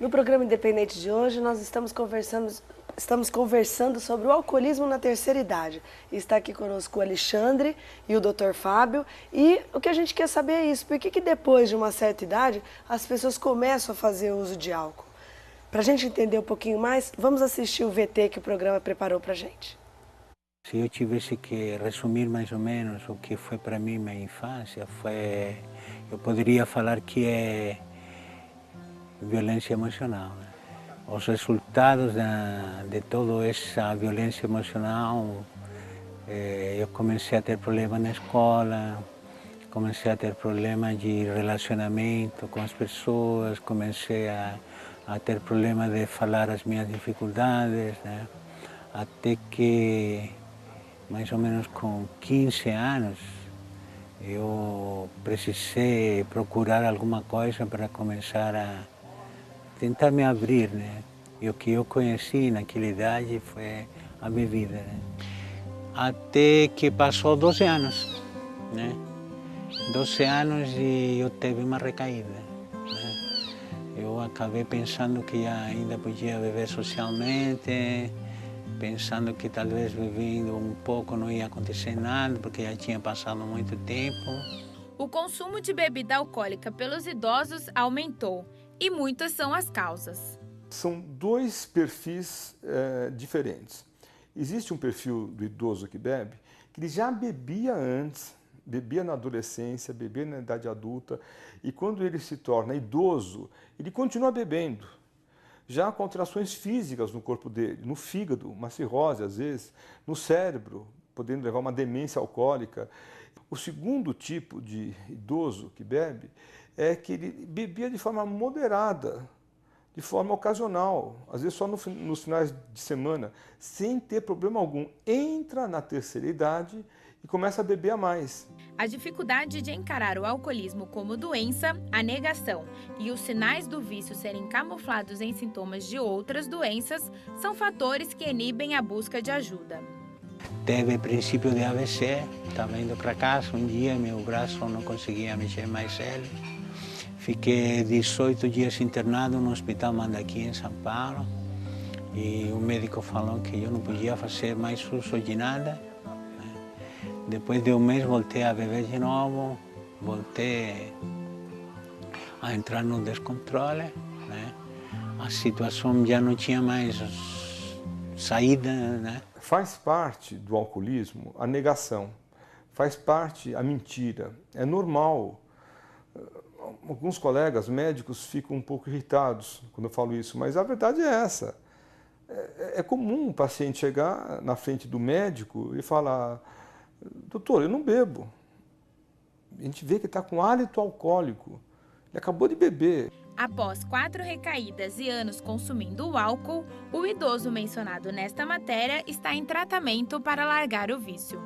No programa Independente de hoje, nós estamos conversando sobre o alcoolismo na terceira idade. Está aqui conosco o Alexandre e o Dr. Fábio. E o que a gente quer saber é isso. Por que depois de uma certa idade, as pessoas começam a fazer uso de álcool? Para a gente entender um pouquinho mais, vamos assistir o VT que o programa preparou para a gente. Se eu tivesse que resumir mais ou menos o que foi para mim minha infância, eu poderia falar que é violência emocional, né? Os resultados de toda essa violência emocional, eu comecei a ter problemas na escola, comecei a ter problemas de relacionamento com as pessoas, comecei a ter problemas de falar as minhas dificuldades, né? Até que, mais ou menos com 15 anos, eu precisei procurar alguma coisa para começar a tentar me abrir, né? E o que eu conheci naquela idade foi a bebida, né? Até que passou 12 anos, né? 12 anos e eu teve uma recaída, né? Eu acabei pensando que ainda podia beber socialmente, pensando que talvez bebendo um pouco não ia acontecer nada, porque já tinha passado muito tempo. O consumo de bebida alcoólica pelos idosos aumentou. E muitas são as causas. São dois perfis diferentes. Existe um perfil do idoso que bebe, que ele já bebia antes, bebia na adolescência, bebia na idade adulta, e quando ele se torna idoso, ele continua bebendo. Já há contrações físicas no corpo dele, no fígado, uma cirrose às vezes, no cérebro, podendo levar a uma demência alcoólica. O segundo tipo de idoso que bebe é que ele bebia de forma moderada, de forma ocasional, às vezes só nos finais de semana, sem ter problema algum. Entra na terceira idade e começa a beber a mais. A dificuldade de encarar o alcoolismo como doença, a negação e os sinais do vício serem camuflados em sintomas de outras doenças são fatores que inibem a busca de ajuda. Teve princípio de AVC, estava indo para casa, um dia meu braço não conseguia mexer mais ele. Fiquei 18 dias internado no Hospital Mandaqui em São Paulo e o médico falou que eu não podia fazer mais uso de nada. Depois de um mês voltei a beber de novo, voltei a entrar no descontrole, né? A situação já não tinha mais saída, né? Faz parte do alcoolismo a negação, faz parte a mentira, é normal. Alguns colegas médicos ficam um pouco irritados quando eu falo isso, mas a verdade é essa. É comum o paciente chegar na frente do médico e falar: doutor, eu não bebo. A gente vê que ele está com hálito alcoólico, ele acabou de beber. Após 4 recaídas e anos consumindo o álcool, o idoso mencionado nesta matéria está em tratamento para largar o vício.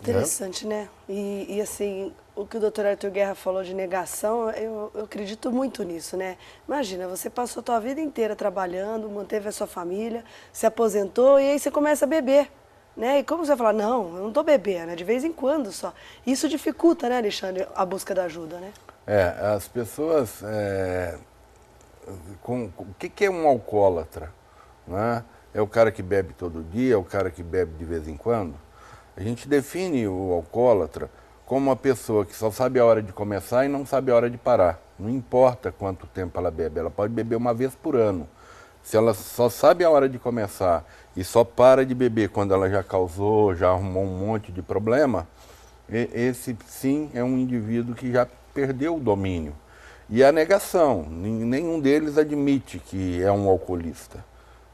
Interessante, né? E assim, o que o Dr. Arthur Guerra falou de negação, eu acredito muito nisso, né? Imagina, você passou a sua vida inteira trabalhando, manteve a sua família, se aposentou e aí você começa a beber, né? E como você vai falar, não, eu não estou bebendo, é de vez em quando só. Isso dificulta, né, Alexandre, a busca da ajuda, né? As pessoas... o que é um alcoólatra? Né? É o cara que bebe todo dia, é o cara que bebe de vez em quando? A gente define o alcoólatra como uma pessoa que só sabe a hora de começar e não sabe a hora de parar. Não importa quanto tempo ela bebe, ela pode beber uma vez por ano. Se ela só sabe a hora de começar e só para de beber quando ela já causou, já arrumou um monte de problema, esse sim é um indivíduo que já perdeu o domínio. E a negação, nenhum deles admite que é um alcoolista.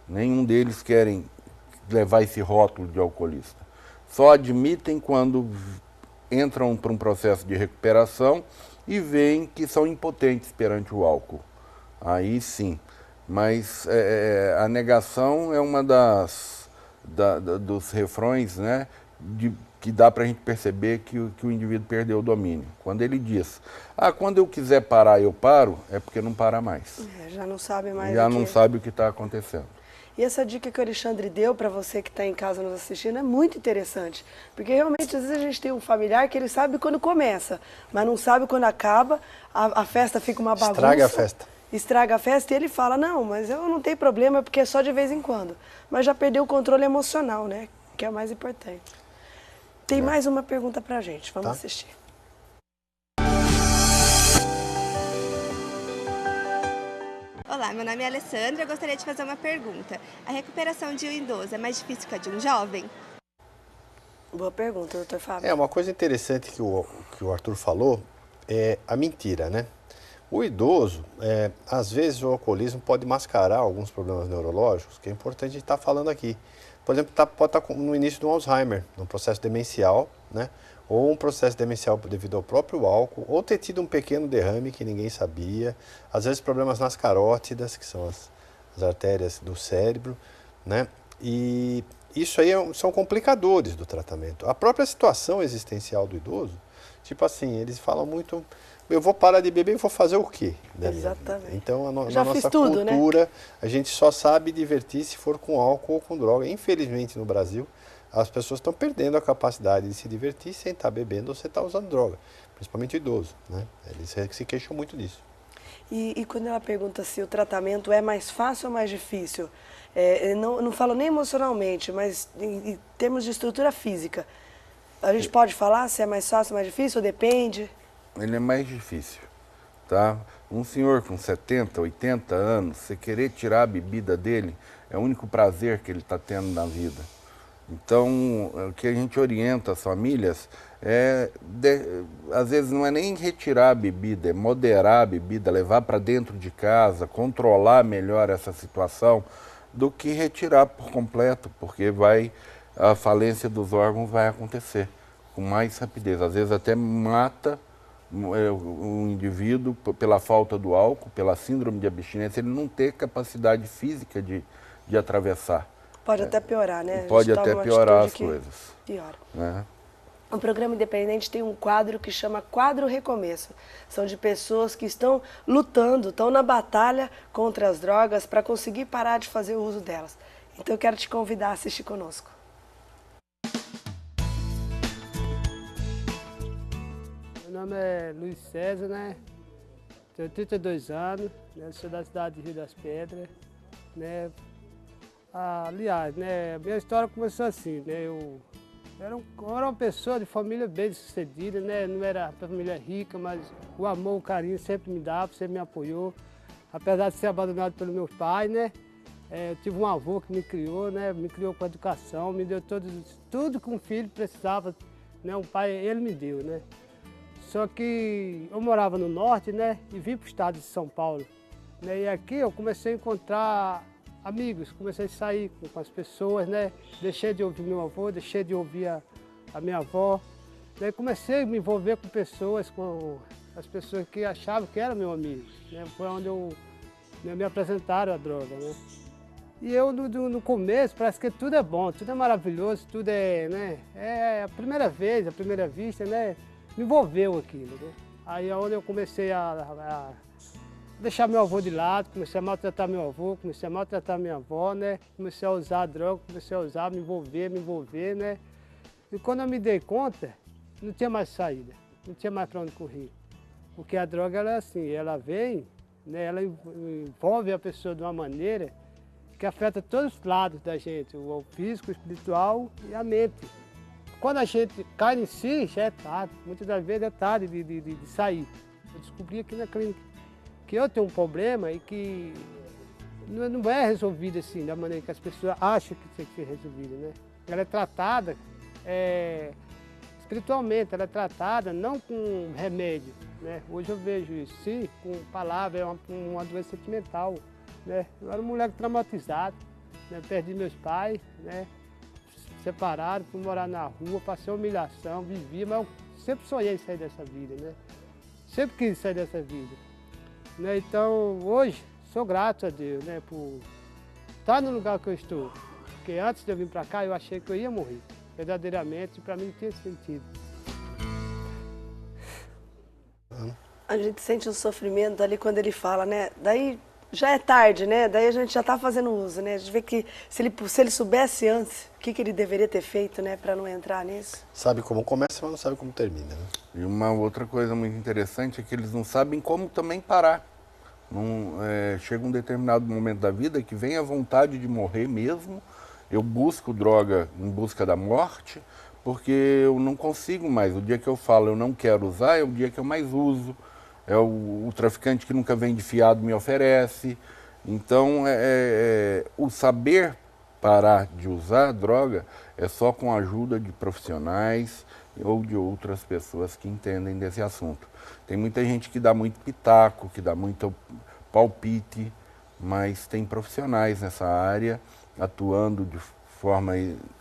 Nenhum deles querem levar esse rótulo de alcoolista. Só admitem quando entram para um processo de recuperação e veem que são impotentes perante o álcool. Aí sim. Mas a negação é uma dos refrões, né, que dá para a gente perceber que o indivíduo perdeu o domínio. Quando ele diz, quando eu quiser parar, eu paro, é porque não para mais. Já não sabe mais Já não sabe o que está acontecendo. E essa dica que o Alexandre deu para você que está em casa nos assistindo é muito interessante. Porque realmente, às vezes, a gente tem um familiar que ele sabe quando começa, mas não sabe quando acaba, a festa fica uma bagunça. Estraga a festa. Estraga a festa e ele fala, não, mas eu não tenho problema porque é só de vez em quando. Mas já perdeu o controle emocional, né? Que é o mais importante. Tem mais uma pergunta pra gente, vamos assistir. Olá, meu nome é Alessandra, eu gostaria de fazer uma pergunta. A recuperação de um idoso é mais difícil que a de um jovem? Boa pergunta, doutor Fábio. Uma coisa interessante que o Arthur falou é a mentira, né? O idoso, às vezes o alcoolismo pode mascarar alguns problemas neurológicos, que é importante a gente estar falando aqui. Por exemplo, pode estar no início do Alzheimer, num processo demencial, né? Ou um processo demencial devido ao próprio álcool, ou ter tido um pequeno derrame que ninguém sabia, às vezes problemas nas carótidas, que são as artérias do cérebro, né? E isso aí são complicadores do tratamento. A própria situação existencial do idoso, tipo assim, eles falam muito, eu vou parar de beber e vou fazer o quê? Exatamente. Então, na Já nossa fiz tudo, cultura, né? a gente só sabe divertir se for com álcool ou com droga. Infelizmente, no Brasil, as pessoas estão perdendo a capacidade de se divertir sem estar bebendo ou sem estar usando droga, principalmente o idoso, né? Eles se queixam muito disso. E quando ela pergunta se o tratamento é mais fácil ou mais difícil, não falo nem emocionalmente, mas em termos de estrutura física, a gente pode falar se é mais fácil ou mais difícil ou depende? Ele é mais difícil, tá? Um senhor com 70, 80 anos, você querer tirar a bebida dele, é o único prazer que ele está tendo na vida. Então, o que a gente orienta as famílias às vezes não é nem retirar a bebida, é moderar a bebida, levar para dentro de casa, controlar melhor essa situação, do que retirar por completo, porque a falência dos órgãos vai acontecer com mais rapidez. Às vezes até mata o indivíduo pela falta do álcool, pela síndrome de abstinência, ele não ter capacidade física de atravessar. Pode até piorar, né? Pode até piorar as coisas. Piora. Né? O programa Independente tem um quadro que chama Quadro Recomeço. São de pessoas que estão lutando, estão na batalha contra as drogas para conseguir parar de fazer o uso delas. Então eu quero te convidar a assistir conosco. Meu nome é Luiz César, né? Tenho 32 anos, né? Sou da cidade de Rio das Pedras, né? Aliás, né, minha história começou assim, né, eu era uma pessoa de família bem sucedida, né, não era família rica, mas o amor, o carinho sempre me dava, sempre me apoiou, apesar de ser abandonado pelo meu pai, né, eu tive um avô que me criou, né, me criou com educação, me deu tudo que um filho precisava, né, um pai, ele me deu, né. Só que eu morava no norte, né, e vim para o estado de São Paulo, né, e aqui eu comecei a encontrar amigos, comecei a sair com as pessoas, né? Deixei de ouvir meu avô, deixei de ouvir a minha avó. Daí comecei a me envolver com as pessoas que achavam que eram meu amigo, né? Foi onde me apresentaram a droga, né? E eu, no começo, parece que tudo é bom, tudo é maravilhoso, tudo é, né? É a primeira vez, a primeira vista, né? Me envolveu aquilo, né? Aí é onde eu comecei a deixar meu avô de lado, comecei a maltratar meu avô, comecei a maltratar minha avó, né? Comecei a usar droga, comecei a usar, me envolver, né? E quando eu me dei conta, não tinha mais saída, não tinha mais para onde correr. Porque a droga, ela é assim, ela vem, né? Ela envolve a pessoa de uma maneira que afeta todos os lados da gente, o físico, o espiritual e a mente. Quando a gente cai em si, já é tarde, muitas das vezes é tarde de sair. Eu descobri aqui na clínica que eu tenho um problema e que não é resolvido assim, da maneira que as pessoas acham que tem que ser resolvido, né? Ela é tratada espiritualmente, ela é tratada não com remédio, né? Hoje eu vejo isso, sim, com palavras, é uma doença sentimental, né? Eu era um moleque traumatizado, né? Perdi meus pais, né? Separado, fui morar na rua, passei humilhação, vivia, mas eu sempre sonhei em sair dessa vida, né? Sempre quis sair dessa vida. Né? Então, hoje, sou grato a Deus, né, por estar no lugar que eu estou. Porque antes de eu vir para cá, eu achei que eu ia morrer. Verdadeiramente, para mim, não tinha sentido. A gente sente um sofrimento ali quando ele fala, né? Daí já é tarde, né? Daí a gente já está fazendo uso, né? A gente vê que se ele soubesse antes, o que ele deveria ter feito, né, para não entrar nisso. Sabe como começa, mas não sabe como termina, né? E uma outra coisa muito interessante é que eles não sabem como também parar. Chega um determinado momento da vida que vem a vontade de morrer mesmo. Eu busco droga em busca da morte, porque eu não consigo mais. O dia que eu falo eu não quero usar é o dia que eu mais uso. É o traficante que nunca vende fiado me oferece. Então, o saber parar de usar droga é só com a ajuda de profissionais ou de outras pessoas que entendem desse assunto. Tem muita gente que dá muito pitaco, que dá muito palpite, mas tem profissionais nessa área atuando de forma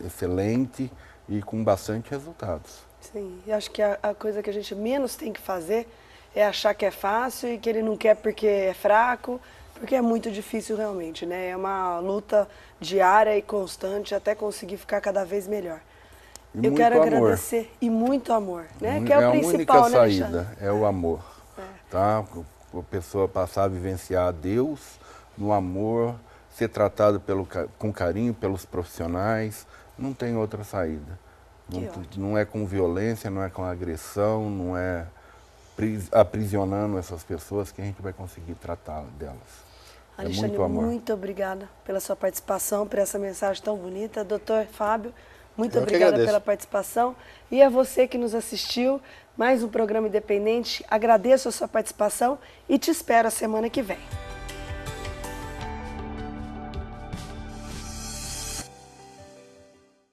excelente e com bastante resultados. Sim, e acho que a coisa que a gente menos tem que fazer é achar que é fácil e que ele não quer porque é fraco, porque é muito difícil realmente, né? É uma luta diária e constante até conseguir ficar cada vez melhor. Eu quero agradecer e muito amor, né? Que é o principal, né, Alexandre? A única saída é o amor, tá? A pessoa passar a vivenciar a Deus no amor, ser tratado com carinho pelos profissionais, não tem outra saída. Não é com violência, não é com agressão, não é aprisionando essas pessoas que a gente vai conseguir tratar delas. Alexandre, muito amor. Muito obrigada pela sua participação, por essa mensagem tão bonita. Doutor Fábio, muito obrigada pela participação. E a você que nos assistiu, mais um programa independente, agradeço a sua participação e te espero a semana que vem.